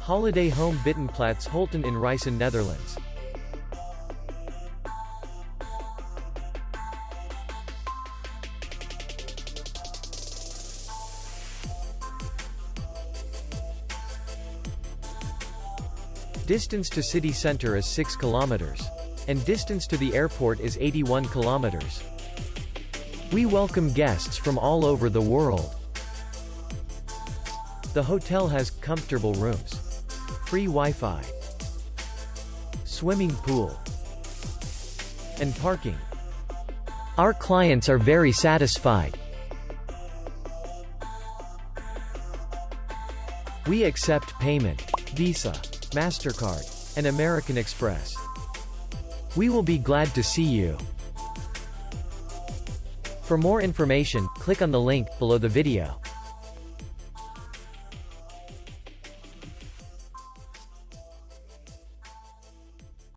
Holiday home Buitenplaats Holten in Rijssen, Netherlands. Distance to city center is 6 kilometers. And distance to the airport is 81 kilometers. We welcome guests from all over the world. The hotel has comfortable rooms, free Wi-Fi, swimming pool, and parking. Our clients are very satisfied. We accept payment, Visa, MasterCard, and American Express. We will be glad to see you. For more information, click on the link below the video.